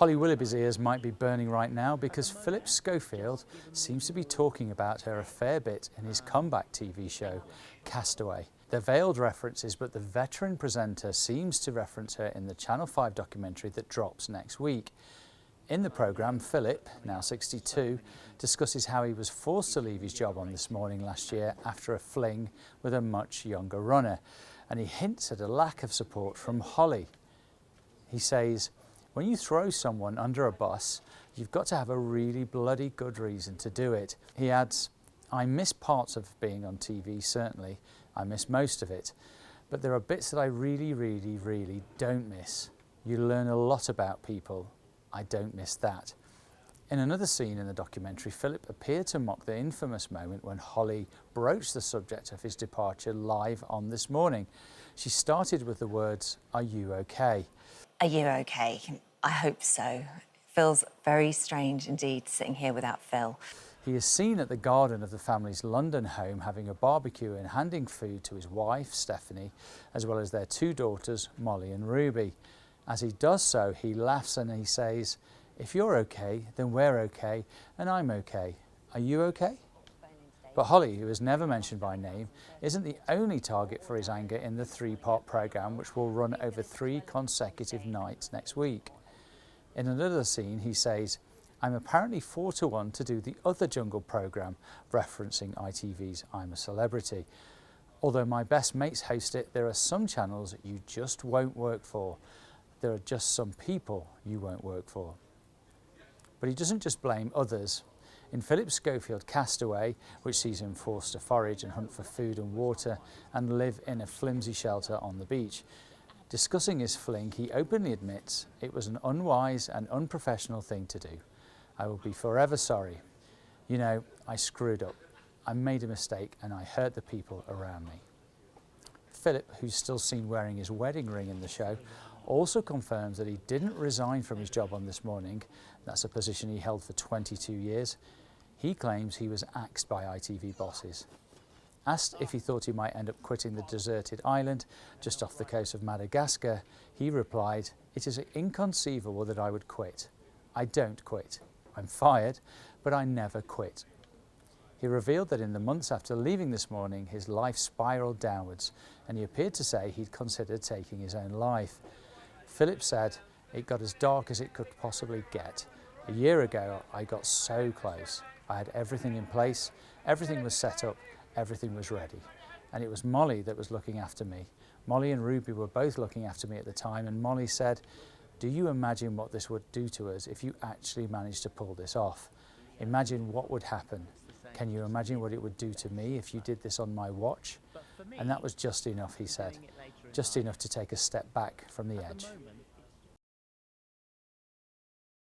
Holly Willoughby's ears might be burning right now because Phillip Schofield seems to be talking about her a fair bit in his comeback TV show, Castaway. They're veiled references, but the veteran presenter seems to reference her in the Channel 5 documentary that drops next week. In the programme, Phillip, now 62, discusses how he was forced to leave his job on This Morning last year after a fling with a much younger runner, and he hints at a lack of support from Holly. He says, when you throw someone under a bus, you've got to have a really bloody good reason to do it. He adds, I miss parts of being on TV, certainly. I miss most of it. But there are bits that I really don't miss. You learn a lot about people. I don't miss that. In another scene in the documentary, Phillip appeared to mock the infamous moment when Holly broached the subject of his departure live on This Morning. She started with the words, "Are you okay?" Are you okay? I hope so. It feels very strange indeed sitting here without Phil. He is seen at the garden of the family's London home having a barbecue and handing food to his wife, Stephanie, as well as their two daughters, Molly and Ruby. As he does so, he laughs and he says, if you're okay, then we're okay, and I'm okay. Are you okay? But Holly, who is never mentioned by name, isn't the only target for his anger in the three-part programme, which will run over 3 consecutive nights next week. In another scene, he says, I'm apparently 4-1 to do the other Jungle programme, referencing ITV's I'm a Celebrity. Although my best mates host it, there are some channels that you just won't work for. There are just some people you won't work for. But he doesn't just blame others. In Phillip Schofield Castaway, which sees him forced to forage and hunt for food and water and live in a flimsy shelter on the beach, discussing his fling, he openly admits it was an unwise and unprofessional thing to do. I will be forever sorry. You know, I screwed up. I made a mistake and I hurt the people around me. Phillip, who's still seen wearing his wedding ring in the show, also confirms that he didn't resign from his job on This Morning. That's a position he held for 22 years. He claims he was axed by ITV bosses. Asked if he thought he might end up quitting the deserted island just off the coast of Madagascar, he replied, it is inconceivable that I would quit. I don't quit. I'm fired, but I never quit. He revealed that in the months after leaving This Morning, his life spiralled downwards, and he appeared to say he'd considered taking his own life. Phillip said, it got as dark as it could possibly get. A year ago, I got so close. I had everything in place, everything was set up, everything was ready. And it was Molly that was looking after me. Molly and Ruby were both looking after me at the time, and Molly said, do you imagine what this would do to us if you actually managed to pull this off? Imagine what would happen. Can you imagine what it would do to me if you did this on my watch? And that was just enough, he said. Just enough to take a step back from the edge.